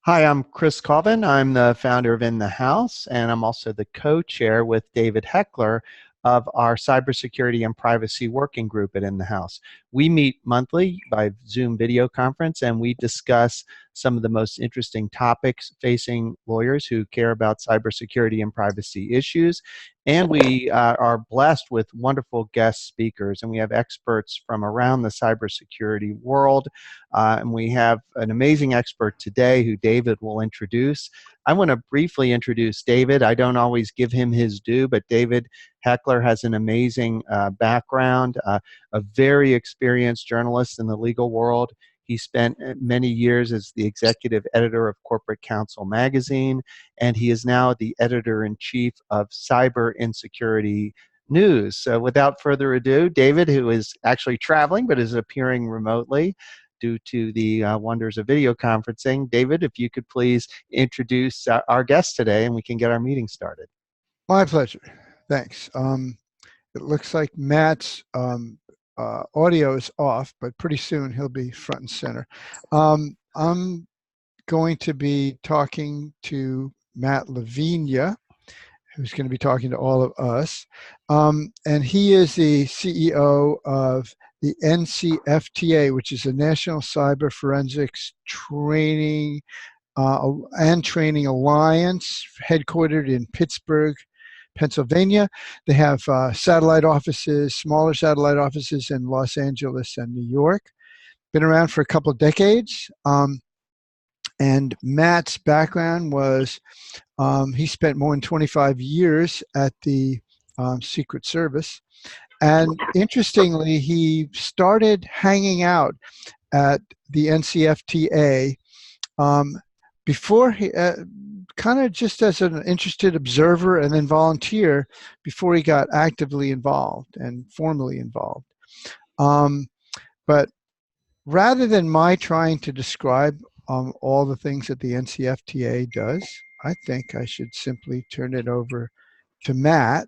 Hi, I'm Chris Colvin. I'm the founder of In the House, and I'm also the co-chair with David Heckler of our Cybersecurity and Privacy Working Group at In the House. We meet monthly by Zoom video conference, and we discuss some of the most interesting topics facing lawyers who care about cybersecurity and privacy issues. And we are blessed with wonderful guest speakers, and we have experts from around the cybersecurity world. And we have an amazing expert today who David will introduce. I want to briefly introduce David. I don't always give him his due, but David Heckler has an amazing background, a very experienced journalist in the legal world. He spent many years as the executive editor of Corporate Counsel magazine, and he is now the editor-in-chief of CyberInsecurity News. So without further ado, David, who is actually traveling but is appearing remotely due to the wonders of video conferencing. David, if you could please introduce our guest today and we can get our meeting started. My pleasure. Thanks. It looks like Matt's audio is off, but pretty soon he'll be front and center. I'm going to be talking to Matt LaVigna, who's going to be talking to all of us. And he is the CEO of the NCFTA, which is the National Cyber Forensics Training and Training Alliance, headquartered in Pittsburgh, Pennsylvania. They have satellite offices, smaller satellite offices in Los Angeles and New York. Been around for a couple of decades. And Matt's background was he spent more than 25 years at the Secret Service. And interestingly, he started hanging out at the NCFTA before he, kind of just as an interested observer and then volunteer before he got actively involved and formally involved. But rather than my trying to describe all the things that the NCFTA does, I think I should simply turn it over to Matt,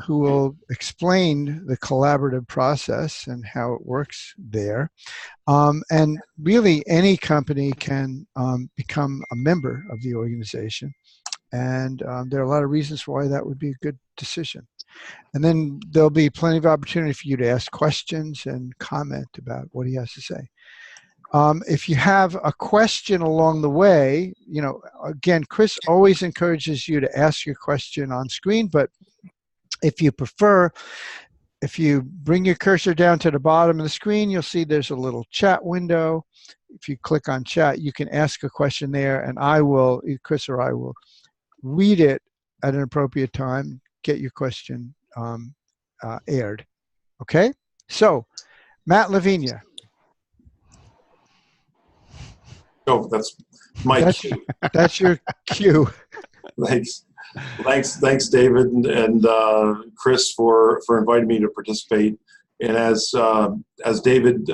who will explain the collaborative process and how it works there. And really, any company can become a member of the organization. And there are a lot of reasons why that would be a good decision. And then there'll be plenty of opportunity for you to ask questions and comment about what he has to say. If you have a question along the way, again, Chris always encourages you to ask your question on screen, but if you prefer, if you bring your cursor down to the bottom of the screen, you'll see there's a little chat window. If you click on chat, you can ask a question there, and Chris or I will read it at an appropriate time, get your question aired. Okay? So, Matt LaVigna. Oh, that's my cue. That's your cue. Thanks, David and Chris for inviting me to participate. And as David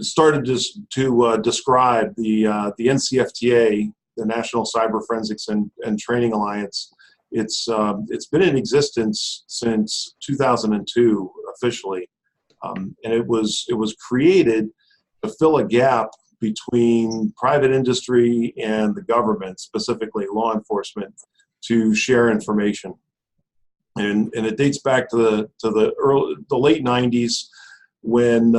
started to describe the NCFTA, the National Cyber Forensics and Training Alliance, it's been in existence since 2002 officially, and it was created to fill a gap between private industry and the government, specifically law enforcement, to share information. And it dates back to the late 90s when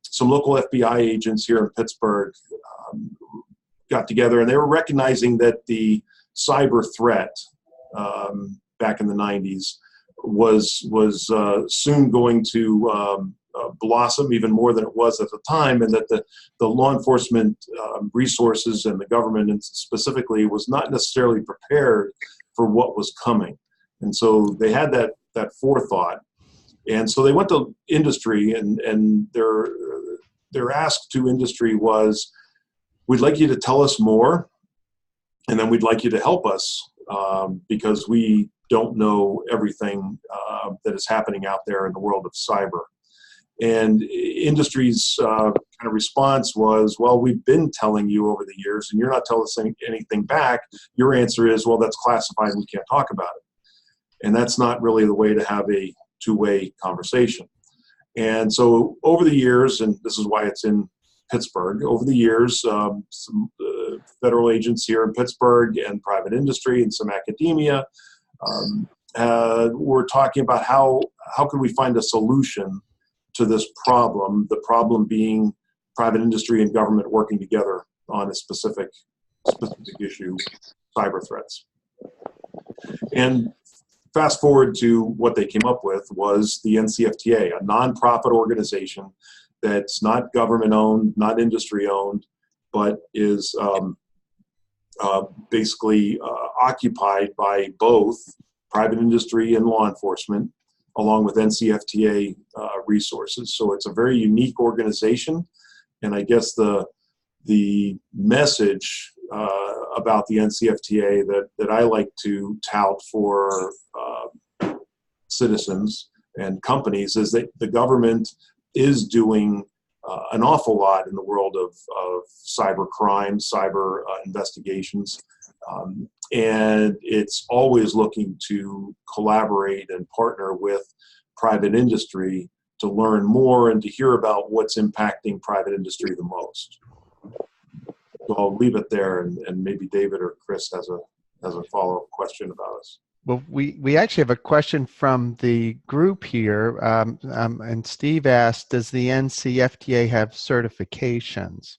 some local FBI agents here in Pittsburgh got together, and they were recognizing that the cyber threat back in the 90s was soon going to blossom even more than it was at the time, and that the law enforcement resources and the government and specifically was not necessarily prepared for what was coming. And so they had that forethought. And so they went to industry, and their ask to industry was, we'd like you to tell us more, and then we'd like you to help us because we don't know everything that is happening out there in the world of cyber. And industry's kind of response was, well, we've been telling you over the years, and you're not telling us anything back. Your answer is, well, that's classified and we can't talk about it. And that's not really the way to have a two-way conversation. And so over the years, and this is why it's in Pittsburgh, over the years, federal agents here in Pittsburgh and private industry and some academia. We're talking about how can we find a solution to this problem, the problem being private industry and government working together on a specific issue, cyber threats. And fast forward to what they came up with was the NCFTA, a nonprofit organization that's not government owned, not industry owned, but is basically occupied by both private industry and law enforcement, along with NCFTA resources. So it's a very unique organization. And I guess the message about the NCFTA that I like to tout for citizens and companies is that the government is doing an awful lot in the world of cyber crime, cyber investigations, and it's always looking to collaborate and partner with private industry to learn more and to hear about what's impacting private industry the most. So I'll leave it there, and maybe David or Chris has a follow-up question about us. Well, we actually have a question from the group here, and Steve asked, does the NCFTA have certifications?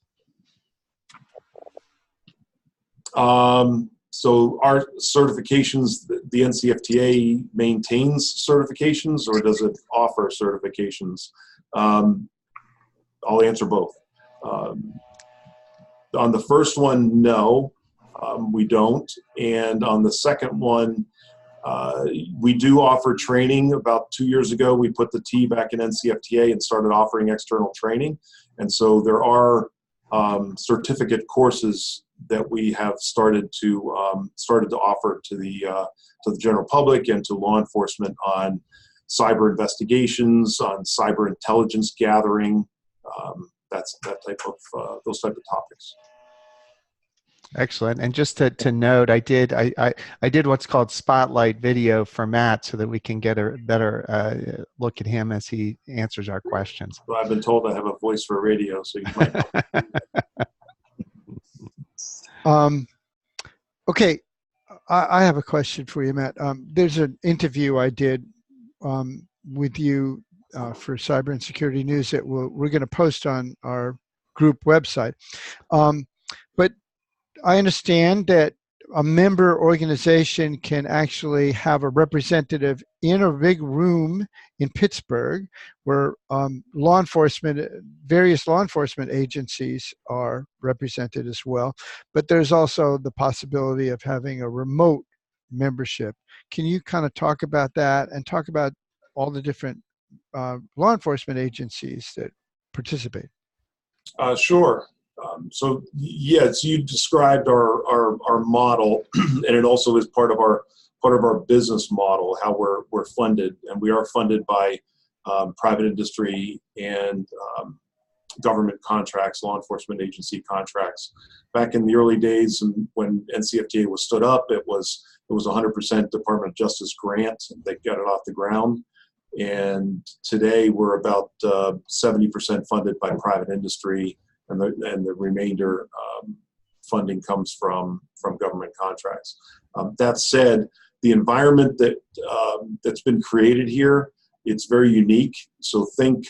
So our certifications, the NCFTA maintains certifications, or does it offer certifications? I'll answer both. On the first one, no, we don't. And on the second one, we do offer training. About 2 years ago, we put the T back in NCFTA and started offering external training. And so there are certificate courses that we have started to offer to the general public and to law enforcement on cyber investigations, on cyber intelligence gathering, those type of topics. Excellent. And just to note, I did what's called spotlight video for Matt so that we can get a better look at him as he answers our questions. Well, I've been told I have a voice for radio, so you might. Okay, I have a question for you, Matt. There's an interview I did with you for Cyber News that we're going to post on our group website. But I understand that a member organization can actually have a representative in a big room in Pittsburgh where various law enforcement agencies are represented as well. But there's also the possibility of having a remote membership. Can you kind of talk about that and talk about all the different law enforcement agencies that participate? Sure. So yes, you described our model, and it also is part of our business model, how we're funded, and we are funded by private industry and government contracts, law enforcement agency contracts. Back in the early days, and when NCFTA was stood up, it was 100% Department of Justice grant that got it off the ground. And today we're about 70% funded by private industry, and the remainder funding comes from government contracts. That said, the environment that's been created here, it's very unique. So think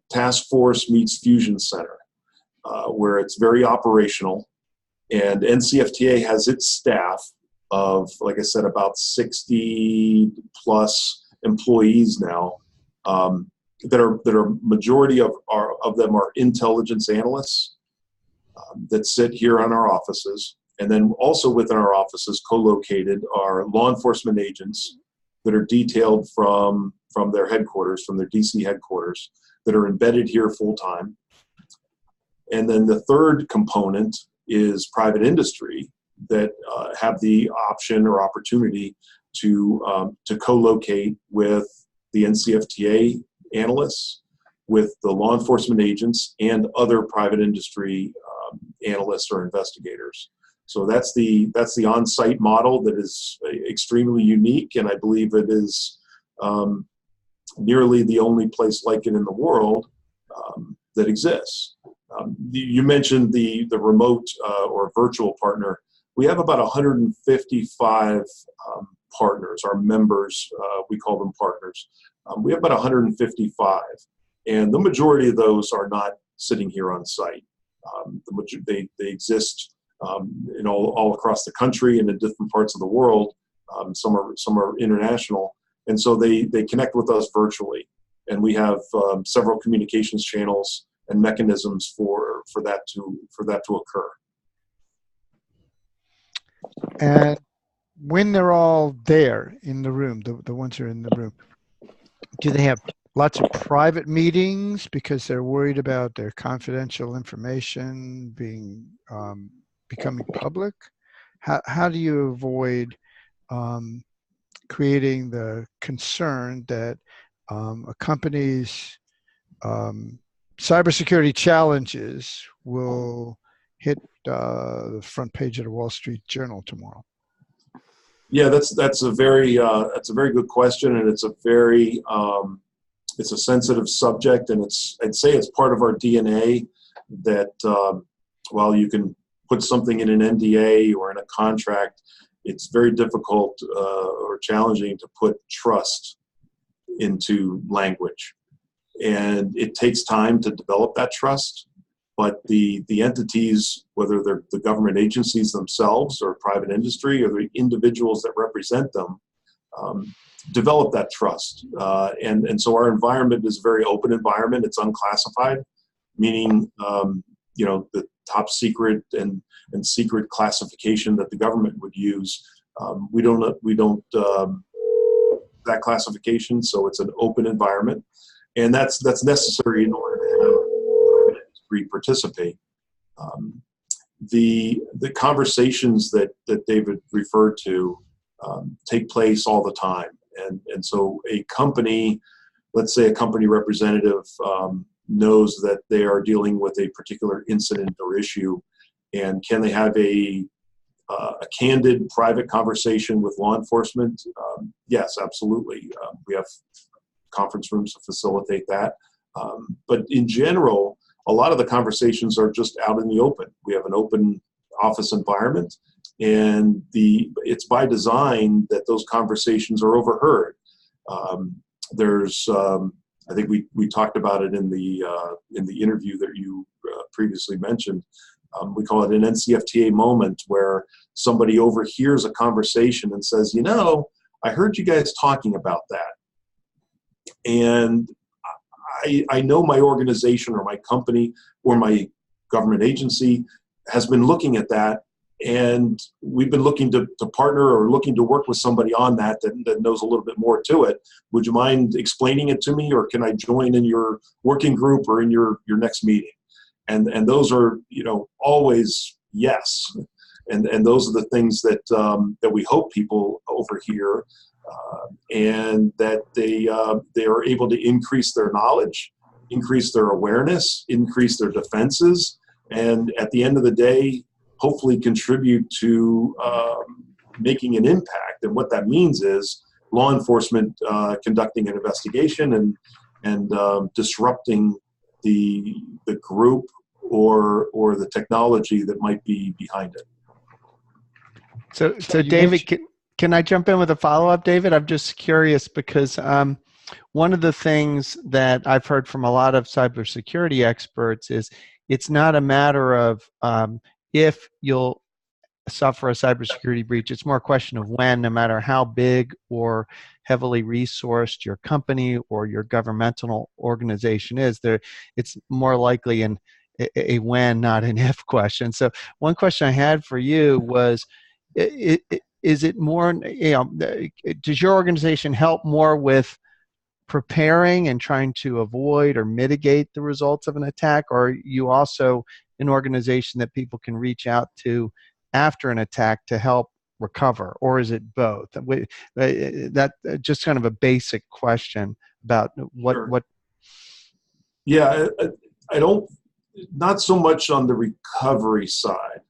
task force meets fusion center, where it's very operational, and NCFTA has its staff of, like I said, about 60 plus employees now, that are majority of them are intelligence analysts that sit here on our offices, and then also within our offices, co-located, are law enforcement agents that are detailed from their headquarters, from their DC headquarters, that are embedded here full time. And then the third component is private industry that have the option or opportunity to co-locate with the NCFTA analysts, with the law enforcement agents, and other private industry analysts or investigators. So that's the on-site model that is extremely unique, and I believe it is nearly the only place like it in the world that exists. you mentioned the remote or virtual partner. We have about 155 partners, our members, we call them partners. We have about 155, and the majority of those are not sitting here on site. They exist all across the country and in different parts of the world. Some are international, and so they connect with us virtually, and we have several communications channels and mechanisms for that to occur. And when they're all there in the room, the ones who are in the room, do they have lots of private meetings because they're worried about their confidential information being becoming public? How do you avoid creating the concern that a company's cybersecurity challenges will hit the front page of the Wall Street Journal tomorrow? Yeah, that's a very good question, and it's a very it's a sensitive subject, and I'd say it's part of our DNA that while you can put something in an NDA or in a contract, it's very difficult or challenging to put trust into language, and it takes time to develop that trust. But the entities, whether they're the government agencies themselves or private industry or the individuals that represent them, develop that trust. And so our environment is a very open environment. It's unclassified, meaning the top secret and secret classification that the government would use. We don't that classification, so it's an open environment, and that's necessary in order to have participate. The conversations that David referred to take place all the time, and so a company, let's say a company representative knows that they are dealing with a particular incident or issue, and can they have a candid private conversation with law enforcement? Yes, absolutely. We have conference rooms to facilitate that, but in general, a lot of the conversations are just out in the open. We have an open office environment, and it's by design that those conversations are overheard. I think we talked about it in the interview that you previously mentioned. We call it an NCFTA moment, where somebody overhears a conversation and says, I heard you guys talking about that, and I know my organization or my company or my government agency has been looking at that, and we've been looking to partner or looking to work with somebody on that knows a little bit more to it. Would you mind explaining it to me, or can I join in your working group or in your next meeting? And those are always yes, and those are the things that we hope people overhear. And that they are able to increase their knowledge, increase their awareness, increase their defenses, and at the end of the day, hopefully contribute to making an impact. And what that means is law enforcement conducting an investigation and disrupting the group or the technology that might be behind it. So David, can I jump in with a follow-up, David? I'm just curious because one of the things that I've heard from a lot of cybersecurity experts is it's not a matter of if you'll suffer a cybersecurity breach. It's more a question of when, no matter how big or heavily resourced your company or your governmental organization is. It's more likely a when, not an if question. So one question I had for you was, is it more, does your organization help more with preparing and trying to avoid or mitigate the results of an attack, or are you also an organization that people can reach out to after an attack to help recover, or is it both? That just kind of a basic question about what. Sure. What. Yeah, I don't, not so much on the recovery side.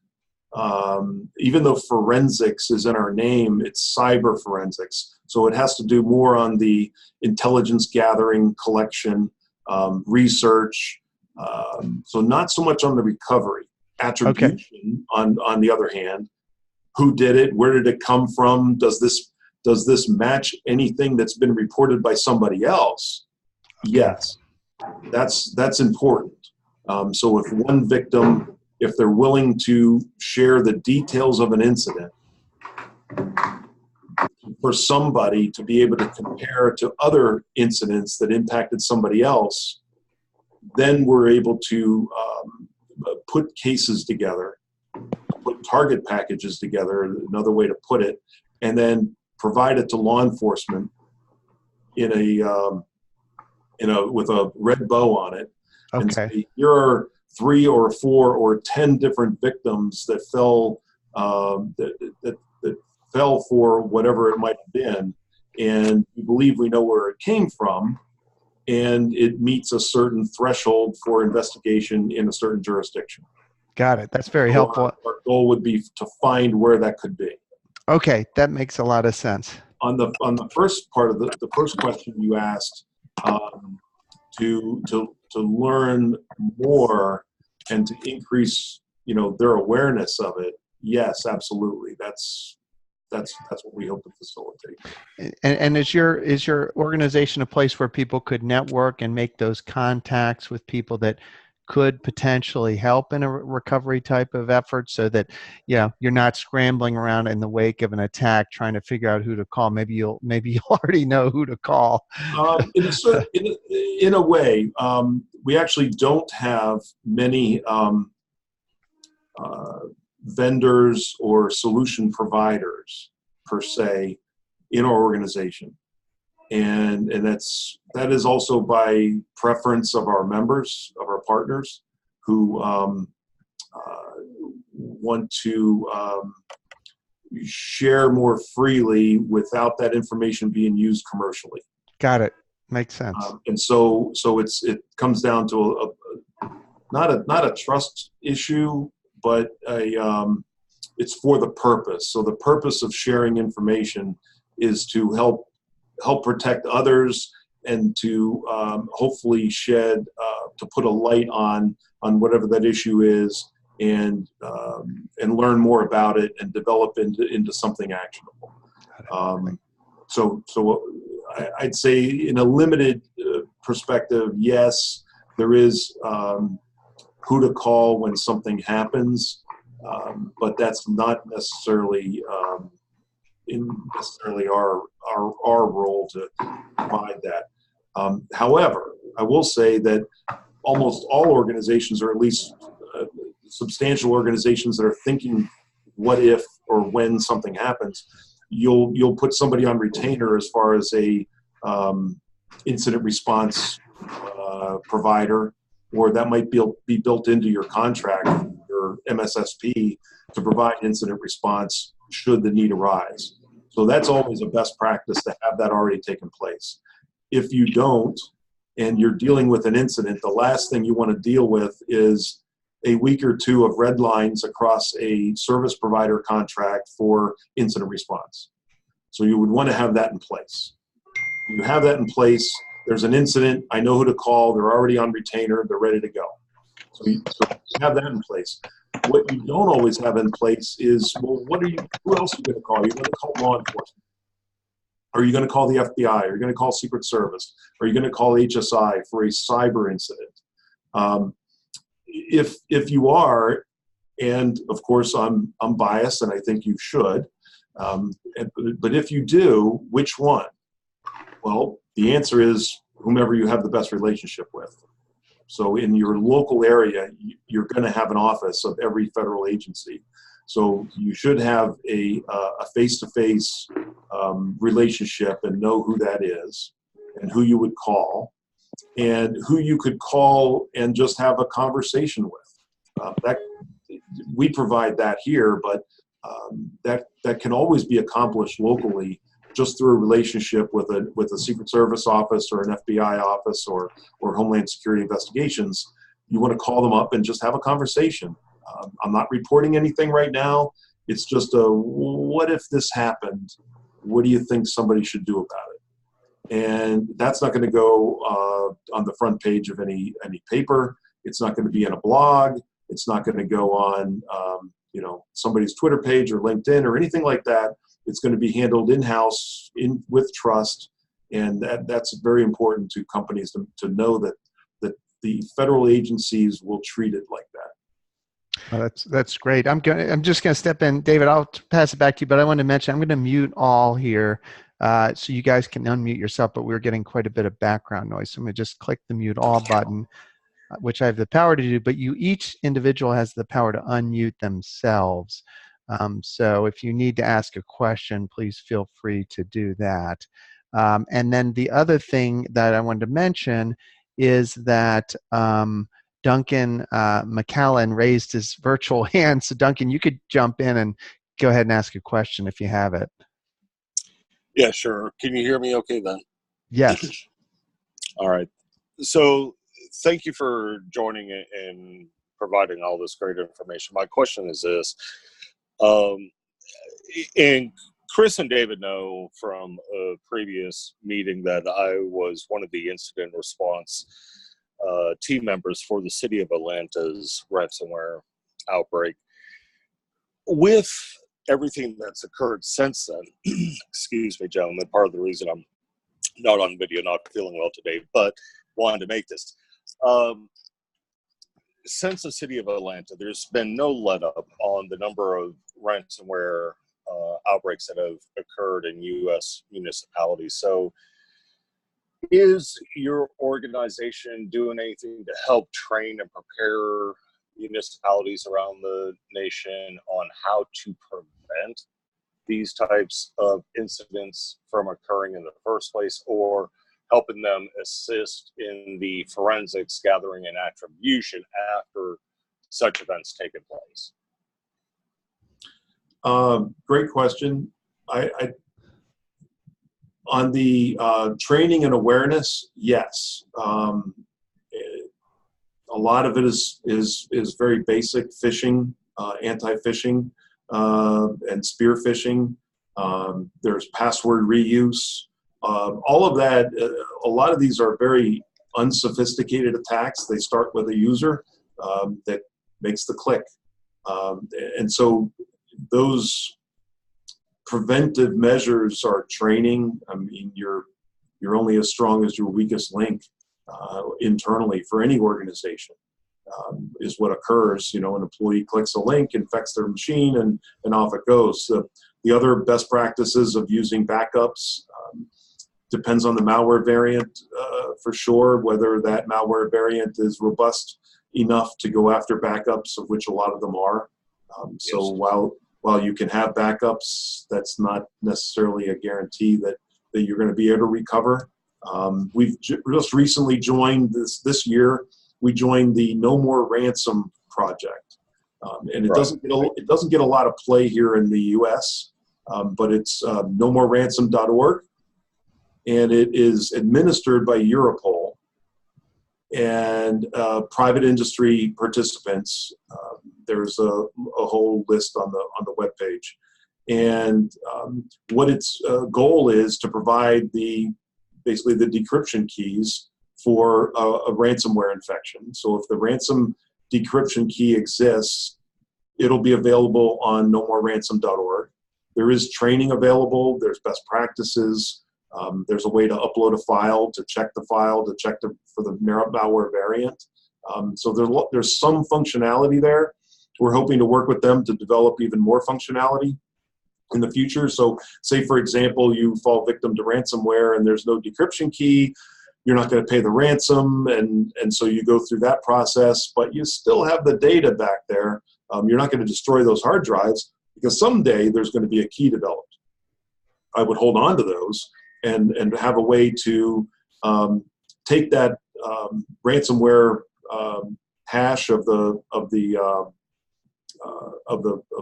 Even though forensics is in our name, it's cyber forensics. So it has to do more on the intelligence gathering, collection, research, So not so much on the recovery. Attribution, on the other hand, who did it? Where did it come from? Does this match anything that's been reported by somebody else? Yes, that's important. So if one victim, if they're willing to share the details of an incident for somebody to be able to compare to other incidents that impacted somebody else, then we're able to put cases together, put target packages together, another way to put it, and then provide it to law enforcement in a with a red bow on it, and say, here are 3 or 4 or 10 different victims that fell that fell for whatever it might have been, and we believe we know where it came from, and it meets a certain threshold for investigation in a certain jurisdiction. Got it. That's very helpful. Our goal would be to find where that could be. Okay, that makes a lot of sense. On the first part of the first question you asked, to learn more and to increase, their awareness of it. Yes, absolutely. That's what we hope to facilitate. And is your organization a place where people could network and make those contacts with people that could potentially help in a recovery type of effort, so that you're not scrambling around in the wake of an attack trying to figure out who to call? Maybe you'll already know who to call. In a way, we actually don't have many vendors or solution providers per se in our organization, and that is also by preference of our members, of our partners, who want to share more freely without that information being used commercially. Got it. Makes sense. And so it comes down to not a trust issue, but it's for the purpose. So the purpose of sharing information is to help protect others, and to hopefully to put a light on whatever that issue is, and learn more about it and develop into something actionable. So I'd say, in a limited perspective, yes, there is who to call when something happens, but that's not necessarily our role to provide that. However, I will say that almost all organizations, or at least substantial organizations that are thinking what if or when something happens, you'll put somebody on retainer as far as a incident response provider, or that might be built into your contract, your MSSP, to provide incident response should the need arise. So that's always a best practice to have that already taken place. If you don't, and you're dealing with an incident, the last thing you want to deal with is a week or two of red lines across a service provider contract for incident response. So you would want to have that in place. You have that in place. There's an incident. I know who to call. They're already on retainer. They're ready to go. So you have that in place. What you don't always have in place is, well, who else are you going to call? Are you going to call law enforcement? Are you going to call the FBI? Are you going to call Secret Service? Are you going to call HSI for a cyber incident? If you are, and of course I'm biased, and I think you should, but if you do, which one? Well, the answer is whomever you have the best relationship with. So in your local area, you're going to have an office of every federal agency. So you should have a face-to-face relationship and know who that is, and who you would call, and who you could call and just have a conversation with. We provide that here, but that can always be accomplished locally, just through a relationship with a Secret Service office or an FBI office or Homeland Security Investigations. You want to call them up and just have a conversation. I'm not reporting anything right now. It's just what if this happened? What do you think somebody should do about it? And that's not going to go on the front page of any paper. It's not going to be in a blog. It's not going to go on, somebody's Twitter page or LinkedIn or anything like that. It's going to be handled in-house with trust. And that's very important to companies to know that the federal agencies will treat it like that. Oh, that's great. I'm just going to step in, David. I'll pass it back to you, but I want to mention I'm going to mute all here, so you guys can unmute yourself. But we're getting quite a bit of background noise, so I'm going to just click the mute all button, which I have the power to do. But each individual has the power to unmute themselves. So if you need to ask a question, please feel free to do that. And then the other thing that I wanted to mention is that Duncan McCallan raised his virtual hand. So Duncan, you could jump in and go ahead and ask a question if you have it. Yeah, sure. Can you hear me okay then? Yes. All right. So thank you for joining and providing all this great information. My question is this. And Chris and David know from a previous meeting that I was one of the incident response team members for the city of Atlanta's ransomware outbreak. With everything that's occurred since then, excuse me, gentlemen, part of the reason I'm not on video, not feeling well today, but wanted to make this. Since the city of Atlanta, there's been no let-up on the number of ransomware outbreaks that have occurred in U.S. municipalities. So is your organization doing anything to help train and prepare municipalities around the nation on how to prevent these types of incidents from occurring in the first place, or helping them assist in the forensics, gathering, and attribution after such events taken place? Great question. On the training and awareness, yes. A lot of it is very basic phishing, anti-phishing, and spear phishing. There's password reuse. All of that, a lot of these are very unsophisticated attacks. They start with a user that makes the click. And so those preventive measures are training. I mean, you're only as strong as your weakest link internally for any organization. Is what occurs. An employee clicks a link, infects their machine, and off it goes. The other best practices of using backups depends on the malware variant for sure, whether that malware variant is robust enough to go after backups, of which a lot of them are. So while you can have backups, that's not necessarily a guarantee that you're going to be able to recover. We've just recently joined this year. We joined the No More Ransom project, and it doesn't get a lot of play here in the U.S., but it's nomoreransom.org, and it is administered by Europol and private industry participants. There's a whole list on the webpage, and what its goal is to provide basically the decryption keys for a ransomware infection. So if the ransom decryption key exists, it'll be available on nomoreransom.org. There is training available. There's best practices. There's a way to upload a file, to check the file, to check for the malware variant. So there's some functionality there. We're hoping to work with them to develop even more functionality in the future. So say, for example, you fall victim to ransomware and there's no decryption key, you're not going to pay the ransom, and so you go through that process, but you still have the data back there. You're not going to destroy those hard drives because someday there's going to be a key developed. I would hold on to those and have a way to take that ransomware hash of the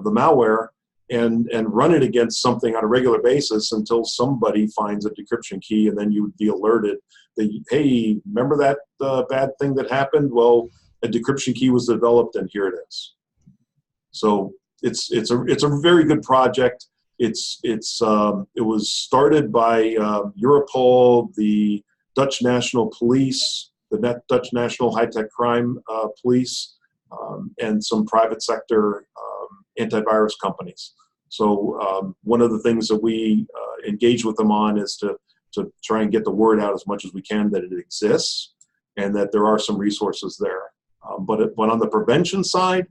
malware and run it against something on a regular basis until somebody finds a decryption key, and then you would be alerted that, hey, remember that bad thing that happened? Well, a decryption key was developed, and here it is. So it's a very good project. It was started by Europol, the Dutch National Police, the Dutch National High-Tech Crime Police, and some private sector antivirus companies. So one of the things that we engage with them on is to try and get the word out as much as we can that it exists and that there are some resources there. But on the prevention side,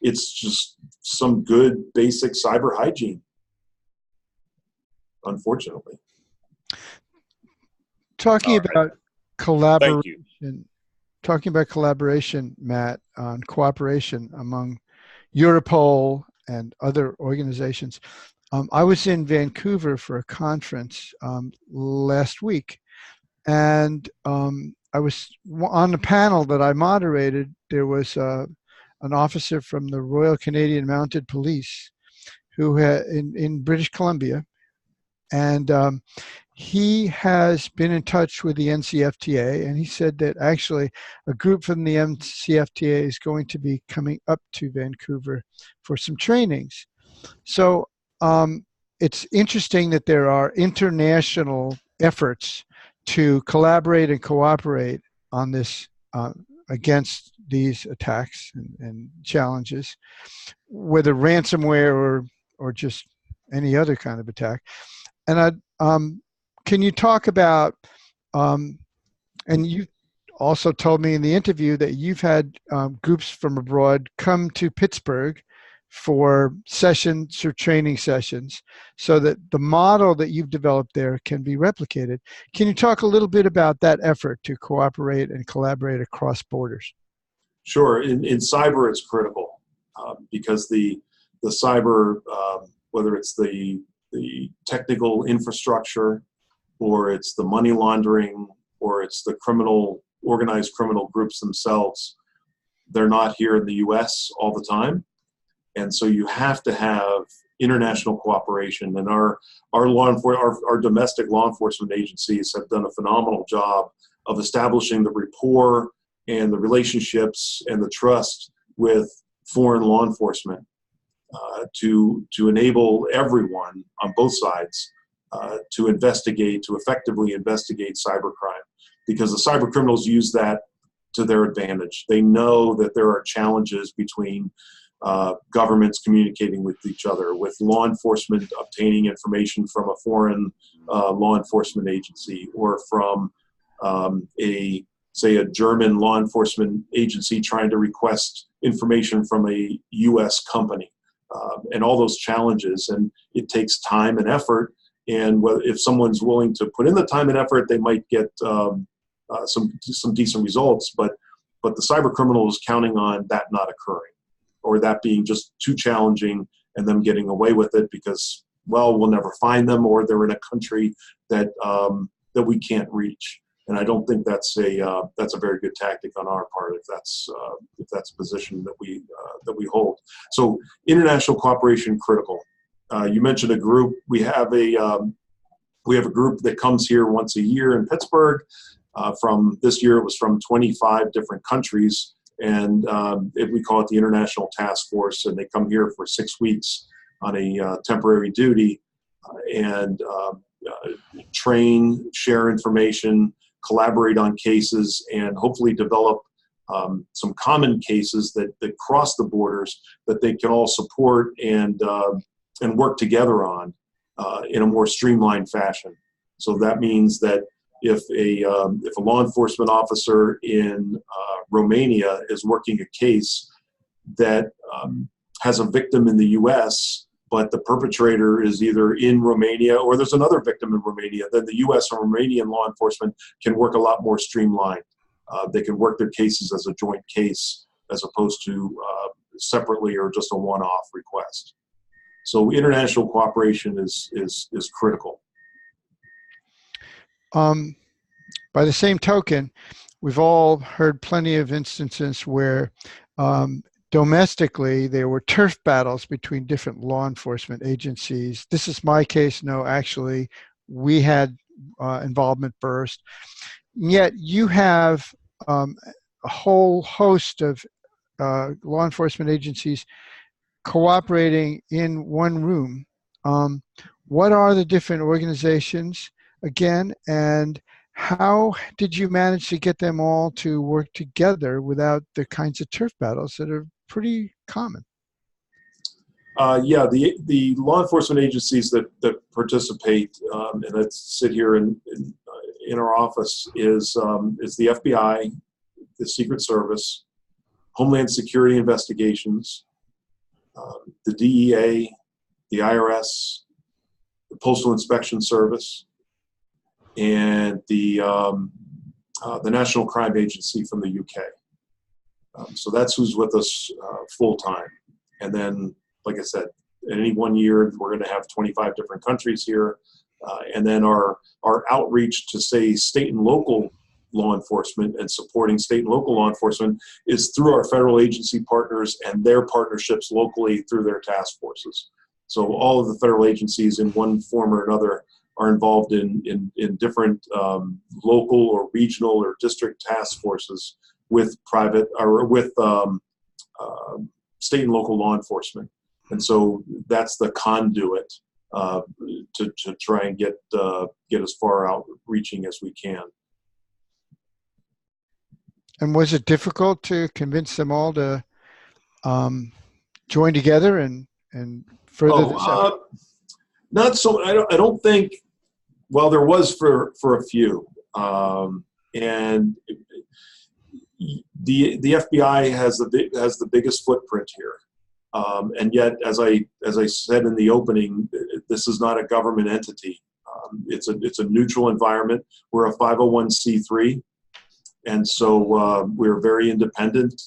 it's just some good basic cyber hygiene, unfortunately. Talking about collaboration, Thank you. talking about collaboration, Matt, on cooperation among Europol and other organizations. I was in Vancouver for a conference last week, and I was on the panel that I moderated. There was an officer from the Royal Canadian Mounted Police who had in British Columbia, and he has been in touch with the NCFTA, and he said that actually a group from the NCFTA is going to be coming up to Vancouver for some trainings. So it's interesting that there are international efforts to collaborate and cooperate on this against these attacks and challenges, whether ransomware or just any other kind of attack. And can you talk about, and you also told me in the interview that you've had groups from abroad come to Pittsburgh for sessions or training sessions so that the model that you've developed there can be replicated. Can you talk a little bit about that effort to cooperate and collaborate across borders? Sure. In cyber, it's critical because the cyber, whether it's the technical infrastructure, or it's the money laundering, or it's the organized criminal groups themselves, they're not here in the US all the time. And so you have to have international cooperation. And our domestic law enforcement agencies have done a phenomenal job of establishing the rapport and the relationships and the trust with foreign law enforcement to enable everyone on both sides to effectively investigate cybercrime, because the cyber criminals use that to their advantage. They know that there are challenges between governments communicating with each other, with law enforcement obtaining information from a foreign law enforcement agency, or from say a German law enforcement agency trying to request information from a US company, and all those challenges. And it takes time and effort. And if someone's willing to put in the time and effort, they might get some decent results. But the cyber criminal is counting on that not occurring, or that being just too challenging and them getting away with it because, well, we'll never find them, or they're in a country that we can't reach. And I don't think that's a very good tactic on our part if that's a position that we hold. So international cooperation critical. You mentioned a group. We have a group that comes here once a year in Pittsburgh. From this year, it was from 25 different countries, and we call it the International Task Force. And they come here for 6 weeks on a temporary duty and train, share information, collaborate on cases, and hopefully develop some common cases that cross the borders that they can all support and work together on in a more streamlined fashion. So that means that if a law enforcement officer in Romania is working a case that has a victim in the U.S., but the perpetrator is either in Romania or there's another victim in Romania, then the U.S. and Romanian law enforcement can work a lot more streamlined. They can work their cases as a joint case as opposed to separately or just a one-off request. So international cooperation is critical. By the same token, we've all heard plenty of instances where domestically there were turf battles between different law enforcement agencies. This is my case. No, actually, we had involvement first. Yet you have a whole host of law enforcement agencies cooperating in one room. What are the different organizations again, and How did you manage to get them all to work together without the kinds of turf battles that are pretty common? Yeah, the law enforcement agencies that participate and that sit here in our office is the FBI, the Secret Service, Homeland Security Investigations, the DEA, the IRS, the Postal Inspection Service, and the National Crime Agency from the UK. So that's who's with us full time. And then, like I said, in any one year, we're going to have 25 different countries here. And then our outreach to, say, state and local law enforcement and supporting state and local law enforcement is through our federal agency partners and their partnerships locally through their task forces. So all of the federal agencies in one form or another are involved in different local or regional or district task forces with private or with state and local law enforcement. And so that's the conduit to try and get as far outreaching as we can. And was it difficult to convince them all to join together and further this effort? Not so. I don't think. Well, there was for a few, and the FBI has the biggest footprint here, and yet, as I said in the opening, this is not a government entity. It's a neutral environment. We're a 501c3. And so we're very independent.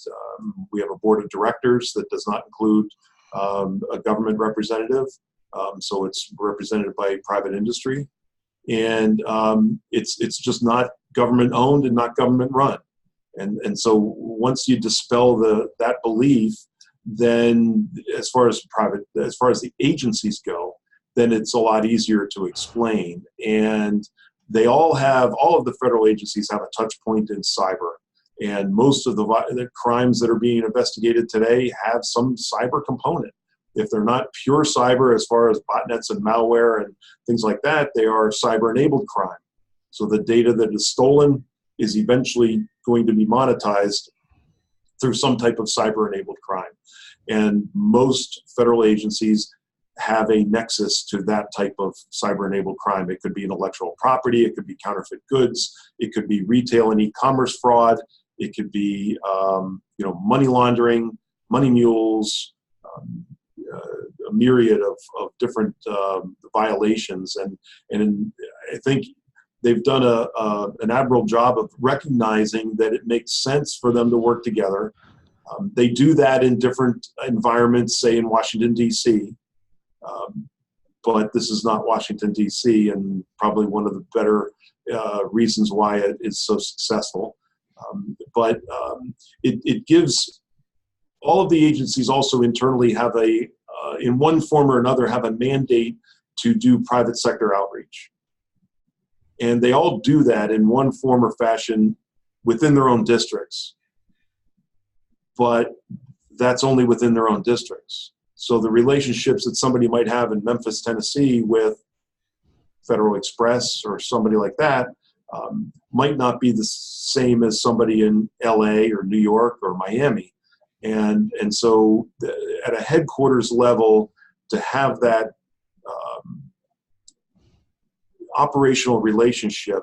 We have a board of directors that does not include a government representative. So it's represented by private industry. And it's just not government owned and not government run. And so once you dispel that belief, then as far as the agencies go, then it's a lot easier to explain. And all of the federal agencies have a touch point in cyber. And most of the crimes that are being investigated today have some cyber component. If they're not pure cyber as far as botnets and malware and things like that, they are cyber-enabled crime. So the data that is stolen is eventually going to be monetized through some type of cyber-enabled crime. And most federal agencies have a nexus to that type of cyber-enabled crime. It could be intellectual property, it could be counterfeit goods, it could be retail and e-commerce fraud, it could be money laundering, money mules, a myriad of different violations. And I think they've done an admirable job of recognizing that it makes sense for them to work together. They do that in different environments, say in Washington, D.C., but this is not Washington, D.C., and probably one of the better reasons why it is so successful. But it gives all of the agencies also internally have in one form or another, have a mandate to do private sector outreach. And they all do that in one form or fashion within their own districts. But that's only within their own districts. So the relationships that somebody might have in Memphis, Tennessee with Federal Express or somebody like that might not be the same as somebody in LA or New York or Miami. And so at a headquarters level, to have that operational relationship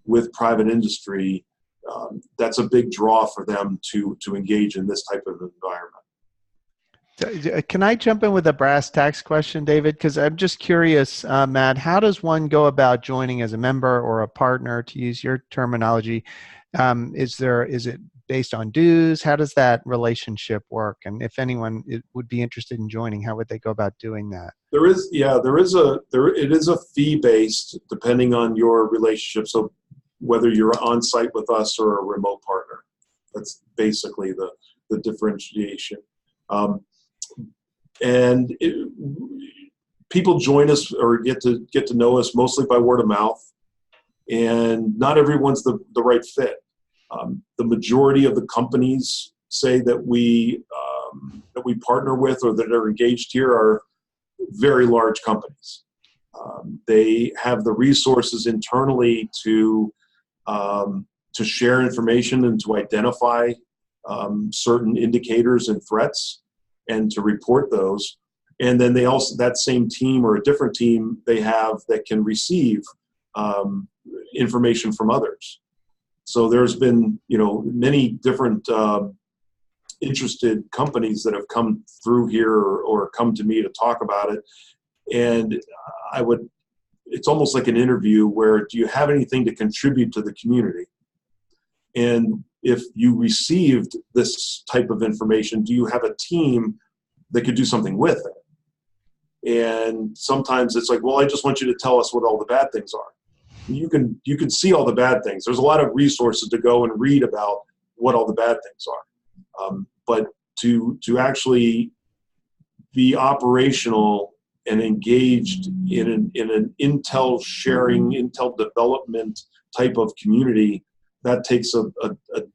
with private industry, that's a big draw for them to engage in this type of environment. Can I jump in with a brass tacks question, David? Because I'm just curious, Matt, how does one go about joining as a member or a partner, to use your terminology? Is it based on dues? How does that relationship work? And if anyone would be interested in joining, how would they go about doing that? It is a fee based depending on your relationship. So whether you're on site with us or a remote partner, that's basically the differentiation. And people join us or get to know us mostly by word of mouth, and not everyone's the right fit. The majority of the companies say that we partner with or that are engaged here are very large companies. They have the resources internally to to share information and to identify certain indicators and threats and to report those. And then they also, that same team or a different team they have that can receive information from others. So there's been, many different interested companies that have come through here or come to me to talk about it. And it's almost like an interview where, do you have anything to contribute to the community? And if you received this type of information, do you have a team that could do something with it? And sometimes it's like, well, I just want you to tell us what all the bad things are. You can see all the bad things. There's a lot of resources to go and read about what all the bad things are. But to actually be operational and engaged in an intel sharing, intel development type of community, that takes a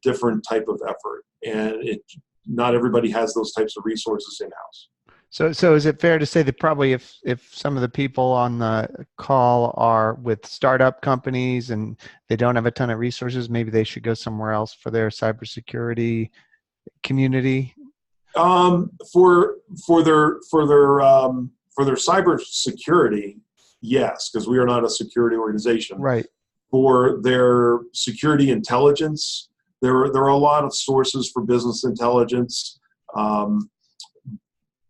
different type of effort. And not everybody has those types of resources in-house. So is it fair to say that probably if some of the people on the call are with startup companies and they don't have a ton of resources, maybe they should go somewhere else for their cybersecurity community? For their cybersecurity, yes, because we are not a security organization. Right. For their security intelligence, there are a lot of sources for business intelligence.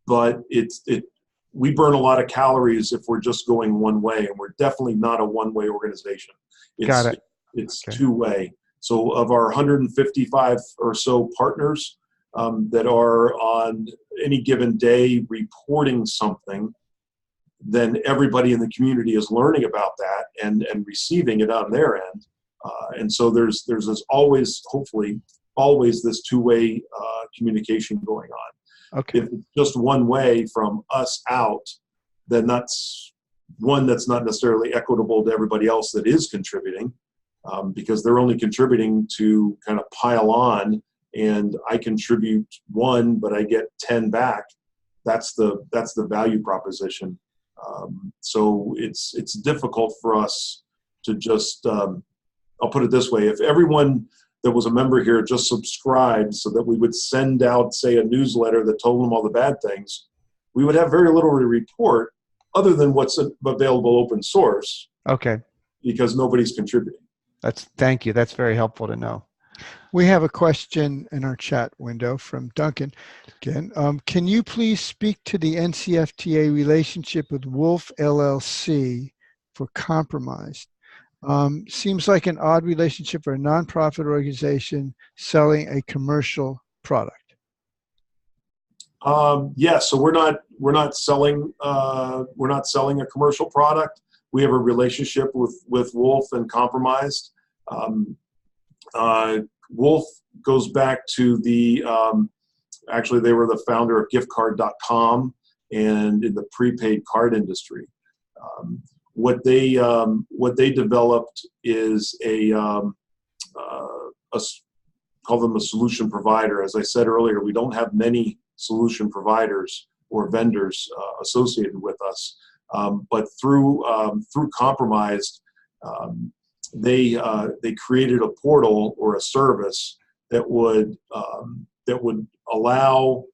But we burn a lot of calories if we're just going one way, and we're definitely not a one-way organization. Got it. It's okay. Two-way. So of our 155 or so partners that are on any given day reporting something, then everybody in the community is learning about that and receiving it on their end. And so there's this hopefully always this two-way communication going on. Okay. If it's just one way from us out, then that's not necessarily equitable to everybody else that is contributing, because they're only contributing to kind of pile on, and I contribute 1, but I get 10 back. That's the value proposition. So it's difficult for us to just, I'll put it this way, if everyone that was a member here just subscribed so that we would send out, say, a newsletter that told them all the bad things, we would have very little to report other than what's available open source. Okay. Because nobody's contributing. Thank you. That's very helpful to know. We have a question in our chat window from Duncan. Again, can you please speak to the NCFTA relationship with Wolf LLC for Compromised? Seems like an odd relationship for a nonprofit organization selling a commercial product. Yeah, so we're not selling a commercial product. We have a relationship with Wolf and Compromised. Wolf goes back to actually they were the founder of giftcard.com and in the prepaid card industry. What they developed is call them a solution provider. As I said earlier, we don't have many solution providers or vendors associated with us, but through Compromised, they created a portal or a service that would allow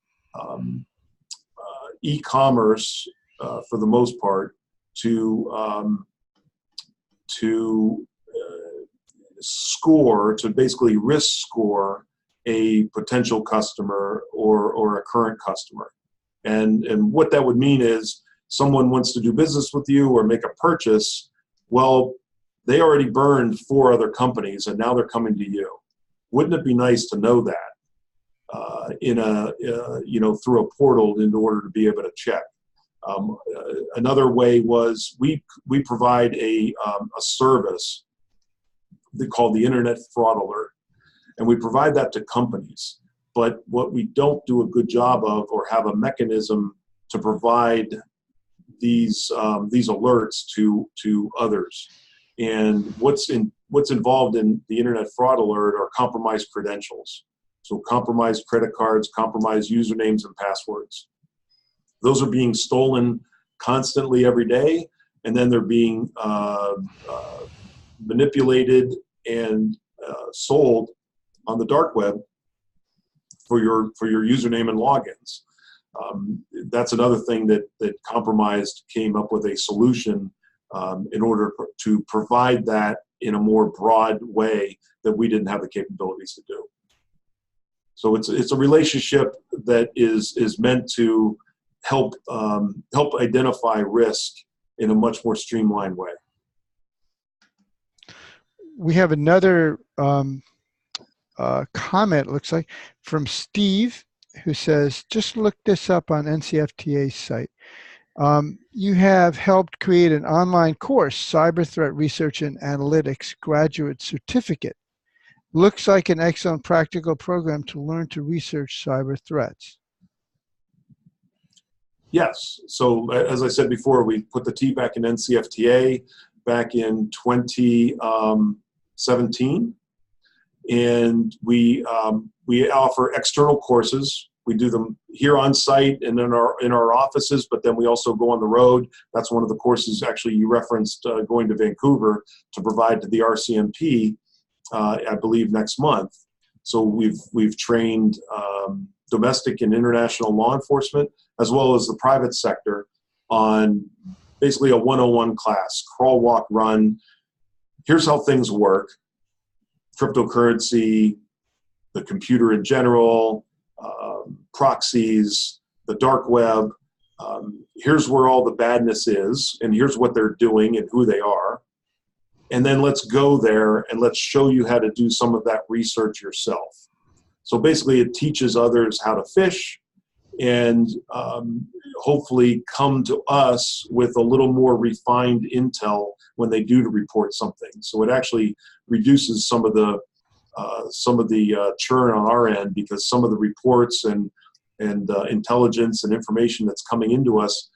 e-commerce for the most part to basically risk score a potential customer or a current customer. And what that would mean is someone wants to do business with you or make a purchase. Well, they already burned 4 other companies and now they're coming to you. Wouldn't it be nice to know that through a portal in order to be able to check? Another way was we provide a service called the Internet Fraud Alert, and we provide that to companies. But what we don't do a good job of or have a mechanism to provide these alerts to others. And what's involved in the Internet Fraud Alert are compromised credentials. So compromised credit cards, compromised usernames and passwords. Those are being stolen constantly every day, and then they're being manipulated and sold on the dark web for your username and logins. That's another thing that Compromised came up with a solution in order to provide that in a more broad way that we didn't have the capabilities to do. So it's a relationship that is meant to help identify risk in a much more streamlined way. We have another comment, it looks like, from Steve, who says, just look this up on NCFTA's site. You have helped create an online course, Cyber Threat Research and Analytics Graduate Certificate. Looks like an excellent practical program to learn to research cyber threats. Yes. So as I said before, we put the T back in NCFTA back in 2017. And we offer external courses. We do them here on site and in our offices, but then we also go on the road. That's one of the courses actually you referenced, going to Vancouver to provide to the RCMP, I believe next month. So we've trained domestic and international law enforcement as well as the private sector on basically a 101 class, crawl, walk, run. Here's how things work. Cryptocurrency, the computer in general, proxies, the dark web. Here's where all the badness is, and here's what they're doing and who they are. And then let's go there and let's show you how to do some of that research yourself. So basically it teaches others how to fish and hopefully come to us with a little more refined intel when they do to report something. So it actually reduces some of the churn on our end, because some of the reports and intelligence and information that's coming into us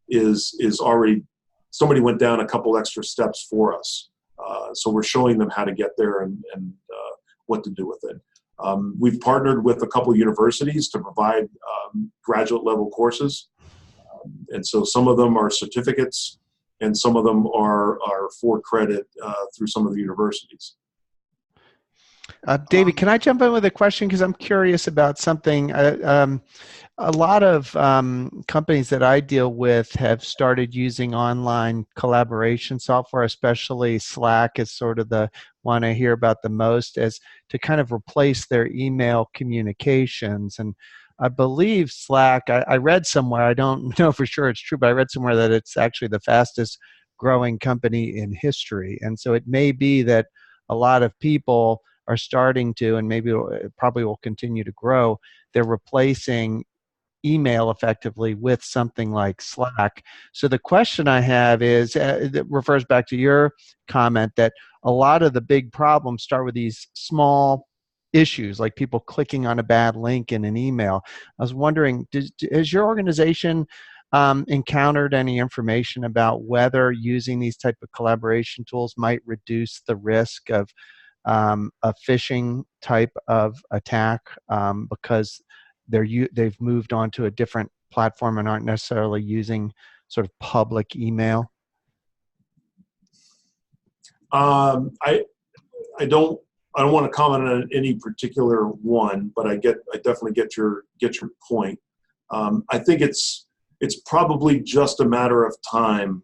is already, somebody went down a couple extra steps for us. So we're showing them how to get there and what to do with it. We've partnered with a couple universities to provide graduate level courses. And so some of them are certificates and some of them are for credit through some of the universities. David, can I jump in with a question? Because I'm curious about something. A lot of companies that I deal with have started using online collaboration software, especially Slack is sort of the one I hear about the most, as to kind of replace their email communications. And I believe Slack, I read somewhere, I don't know for sure it's true, but I read somewhere that it's actually the fastest growing company in history. And so it may be that a lot of people are starting to, and maybe it probably will continue to grow, they're replacing email effectively with something like Slack. So the question I have is, that refers back to your comment that a lot of the big problems start with these small issues, like people clicking on a bad link in an email. I was wondering, has your organization encountered any information about whether using these type of collaboration tools might reduce the risk of a phishing type of attack because they've moved on to a different platform and aren't necessarily using sort of public email? I don't want to comment on any particular one, but I definitely get your point. I think it's probably just a matter of time.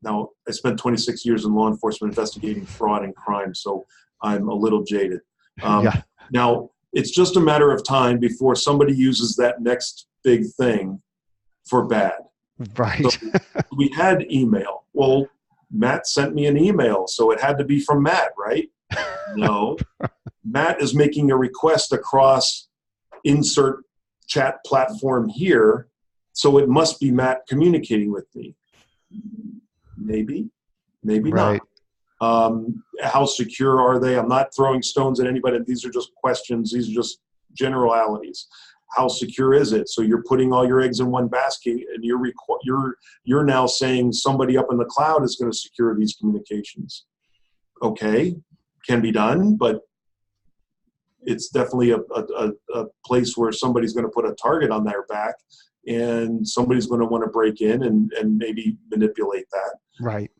Now, I spent 26 years in law enforcement investigating fraud and crime, so I'm a little jaded. Yeah. Now, it's just a matter of time before somebody uses that next big thing for bad. Right. So we had email. Well, Matt sent me an email, so it had to be from Matt, right? No. Matt is making a request across insert chat platform here, so it must be Matt communicating with me. Maybe Right. not. How secure are they? I'm not throwing stones at anybody. These are just questions. These are just generalities. How secure is it? So you're putting all your eggs in one basket, and you're now saying somebody up in the cloud is going to secure these communications. Okay, can be done, but it's definitely a place where somebody's going to put a target on their back, and somebody's going to want to break in and maybe manipulate that. Right.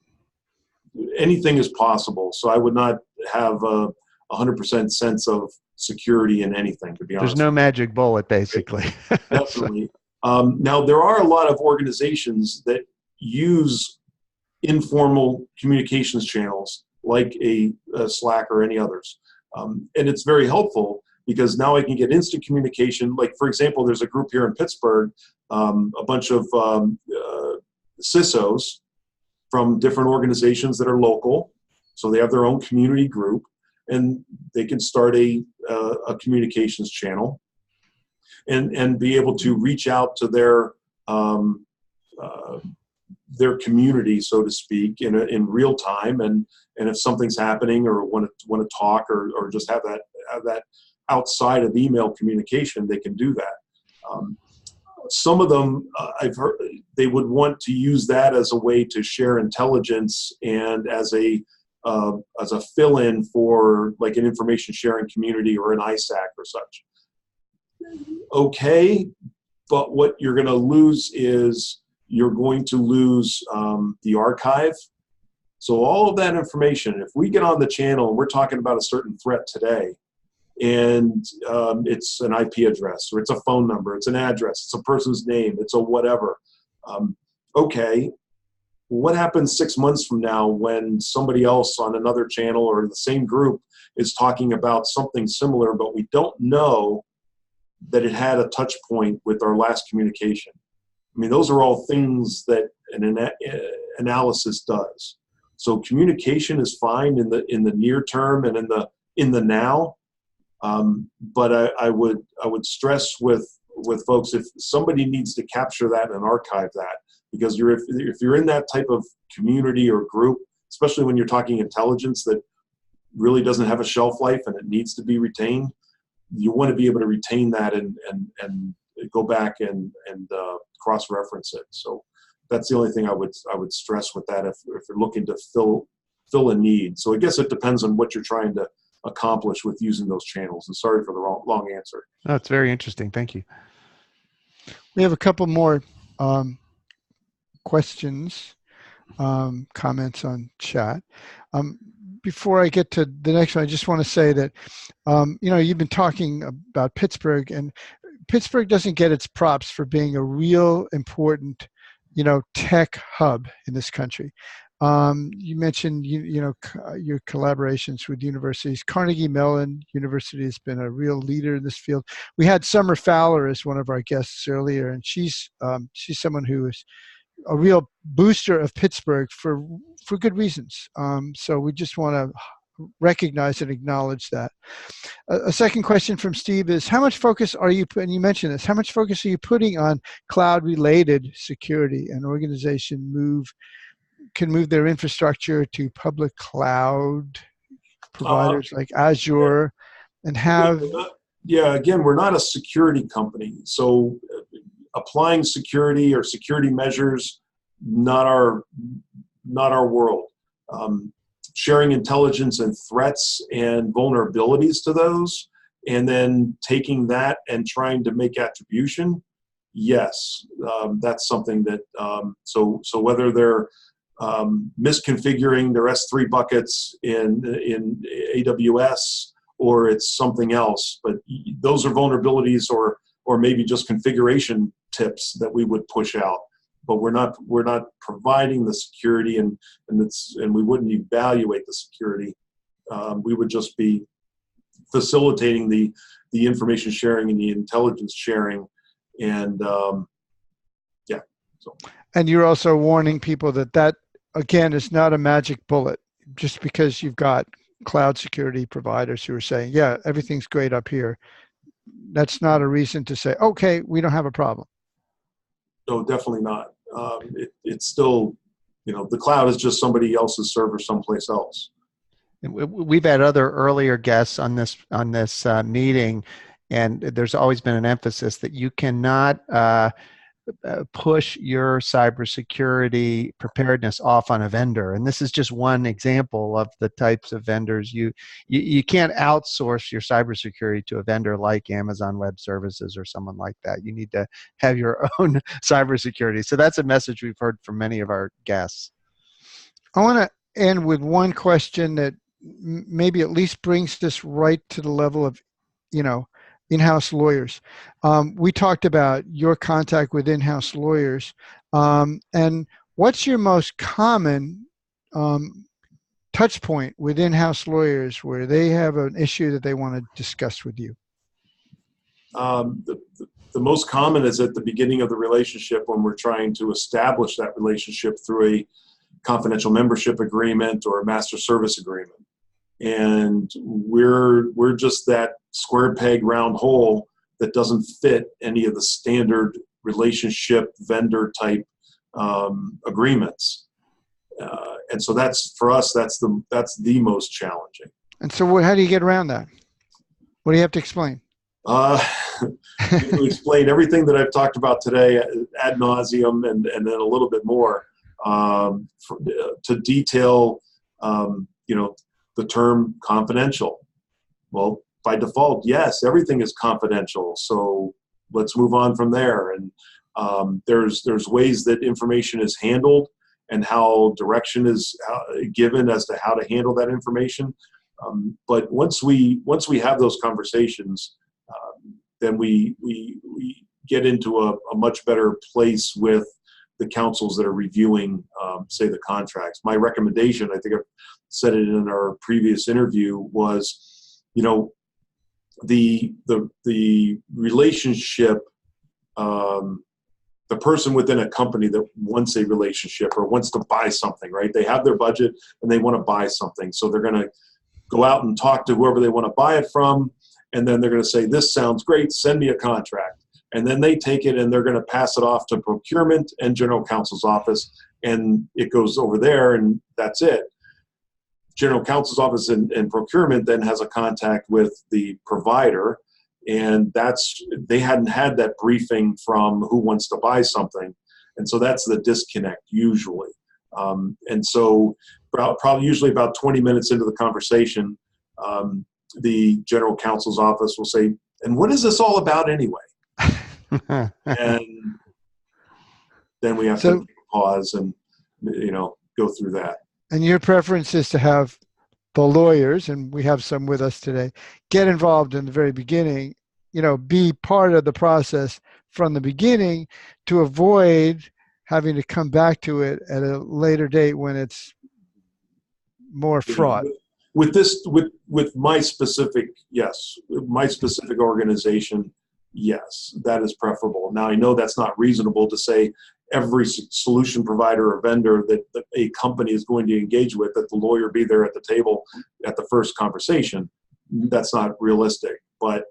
anything is possible. So I would not have a 100% sense of security in anything, to be honest. There's no magic bullet, basically. Definitely. Now, there are a lot of organizations that use informal communications channels like a Slack or any others. And it's very helpful because now I can get instant communication. Like, for example, there's a group here in Pittsburgh, a bunch of CISOs from different organizations that are local. So they have their own community group, and they can start a communications channel and be able to reach out to their community, so to speak, in real time, and if something's happening or want to talk or just have that outside of email communication, they can do that. Some of them, I've heard, they would want to use that as a way to share intelligence and as a fill-in for like an information sharing community or an ISAC or such. Okay, but what you're going to lose is you're going to lose the archive. So all of that information, if we get on the channel and we're talking about a certain threat today, and it's an IP address, or it's a phone number, it's an address, it's a person's name, it's a whatever. Okay, what happens 6 months from now when somebody else on another channel or the same group is talking about something similar, but we don't know that it had a touch point with our last communication? I mean, those are all things that an analysis does. So communication is fine in the near term and in the now. But I would stress with folks, if somebody needs to capture that and archive that, because if you're in that type of community or group, especially when you're talking intelligence that really doesn't have a shelf life and it needs to be retained, you want to be able to retain that and go back and cross-reference it. So that's the only thing I would stress with that if you're looking to fill a need. So I guess it depends on what you're trying to accomplish with using those channels. And sorry for the long answer. No, it's very interesting. Thank you. We have a couple more questions, comments on chat. Before I get to the next one, I just want to say that, you've been talking about Pittsburgh, and Pittsburgh doesn't get its props for being a real important, tech hub in this country. You mentioned, your collaborations with universities. Carnegie Mellon University has been a real leader in this field. We had Summer Fowler as one of our guests earlier, and she's someone who is a real booster of Pittsburgh for good reasons. So we just want to recognize and acknowledge that. A second question from Steve is, how much focus are you putting, you mentioned this, how much focus are you putting on cloud-related security? An organization can move their infrastructure to public cloud providers like Azure and have... Again, we're not a security company. So applying security or security measures, not our world. Sharing intelligence and threats and vulnerabilities to those, and then taking that and trying to make attribution, yes, that's something that, so whether they're misconfiguring their S3 buckets in AWS or it's something else, but those are vulnerabilities or maybe just configuration tips that we would push out. But we're not providing the security, and we wouldn't evaluate the security. We would just be facilitating the information sharing and the intelligence sharing, and So. And you're also warning people that again is not a magic bullet. Just because you've got cloud security providers who are saying, yeah, everything's great up here, that's not a reason to say, okay, we don't have a problem. No, definitely not. It's still, the cloud is just somebody else's server someplace else. We've had other earlier guests on this meeting, and there's always been an emphasis that you cannot push your cybersecurity preparedness off on a vendor. And this is just one example of the types of vendors. You can't outsource your cybersecurity to a vendor like Amazon Web Services or someone like that. You need to have your own cybersecurity. So that's a message we've heard from many of our guests. I want to end with one question that maybe at least brings this right to the level of, in-house lawyers. We talked about your contact with in-house lawyers. And what's your most common touch point with in-house lawyers where they have an issue that they want to discuss with you? The most common is at the beginning of the relationship when we're trying to establish that relationship through a confidential membership agreement or a master service agreement. And we're just that square peg round hole that doesn't fit any of the standard relationship vendor type agreements. And so that's, for us, that's the most challenging. And so how do you get around that? What do you have to explain? To explain everything that I've talked about today ad nauseum and then a little bit more, to detail, the term confidential. Well, by default, yes, everything is confidential. So let's move on from there. And there's ways that information is handled and how direction is given as to how to handle that information. But once we have those conversations, then we get into a much better place with the councils that are reviewing, say, the contracts. My recommendation, I think I've said it in our previous interview, was, the relationship, the person within a company that wants a relationship or wants to buy something, right? They have their budget and they want to buy something. So they're going to go out and talk to whoever they want to buy it from. And then they're going to say, this sounds great, send me a contract. And then they take it and they're going to pass it off to procurement and general counsel's office. And it goes over there and that's it. General counsel's office and procurement then has a contact with the provider. And they hadn't had that briefing from who wants to buy something. And so that's the disconnect usually. And so probably usually about 20 minutes into the conversation, the general counsel's office will say, and what is this all about anyway? And then we have to pause and, go through that. And your preference is to have the lawyers, and we have some with us today, get involved in the very beginning, be part of the process from the beginning to avoid having to come back to it at a later date when it's more fraught. With my specific, yes, my specific organization, yes, that is preferable. Now, I know that's not reasonable to say every solution provider or vendor that a company is going to engage with, that the lawyer be there at the table at the first conversation. That's not realistic, but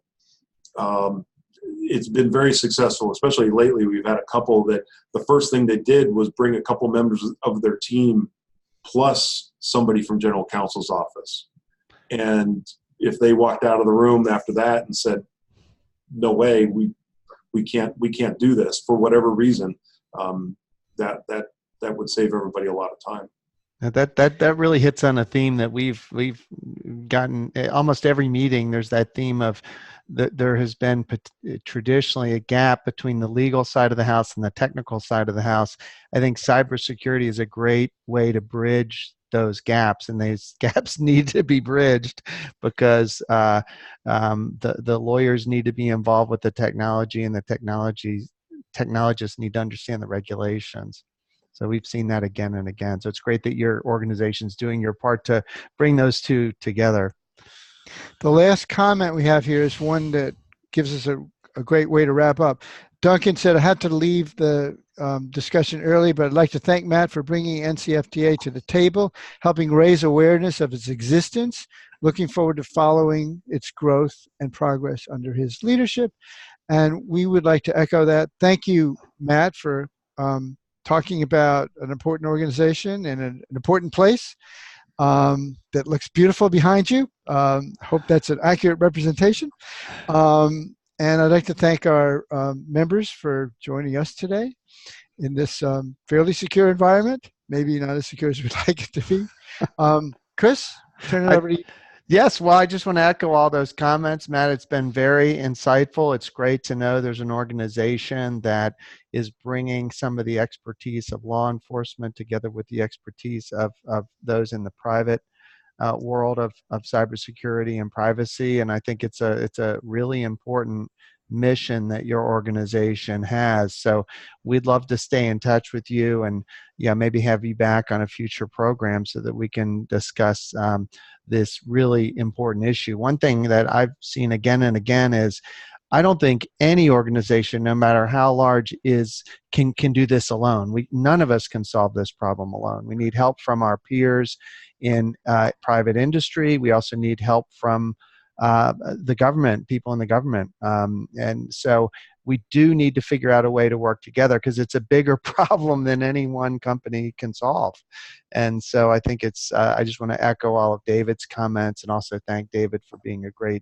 it's been very successful, especially lately. We've had a couple that the first thing they did was bring a couple members of their team plus somebody from general counsel's office. And if they walked out of the room after that and said, no way, we can't do this for whatever reason, that would save everybody a lot of time. That really hits on a theme that we've gotten almost every meeting. There's that theme of there has been traditionally a gap between the legal side of the house and the technical side of the house. I think cybersecurity is a great way to bridge those gaps, and these gaps need to be bridged because the lawyers need to be involved with the technology, and the technologists need to understand the regulations. So we've seen that again and again. So it's great that your organization's doing your part to bring those two together. The last comment we have here is one that gives us a great way to wrap up. Duncan said, I had to leave the discussion early, but I'd like to thank Matt for bringing NCFTA to the table, helping raise awareness of its existence. Looking forward to following its growth and progress under his leadership. And we would like to echo that. Thank you, Matt, for talking about an important organization in an important place that looks beautiful behind you. Hope that's an accurate representation. And I'd like to thank our members for joining us today in this fairly secure environment, maybe not as secure as we'd like it to be. Chris, turn it over to you. Yes, well, I just want to echo all those comments, Matt. It's been very insightful. It's great to know there's an organization that is bringing some of the expertise of law enforcement together with the expertise of those in the private world of cybersecurity and privacy. And I think it's a really important mission that your organization has. So we'd love to stay in touch with you and yeah, maybe have you back on a future program so that we can discuss this really important issue. One thing that I've seen again and again is I don't think any organization, no matter how large, can do this alone. None of us can solve this problem alone. We need help from our peers in private industry. We also need help from the government, people in the government, and so we do need to figure out a way to work together because it's a bigger problem than any one company can solve. And so I think it's. I just want to echo all of David's comments and also thank David for being a great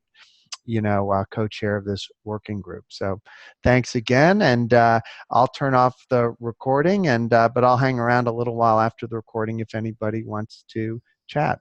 co-chair of this working group. So thanks again, and I'll turn off the recording, and but I'll hang around a little while after the recording if anybody wants to chat.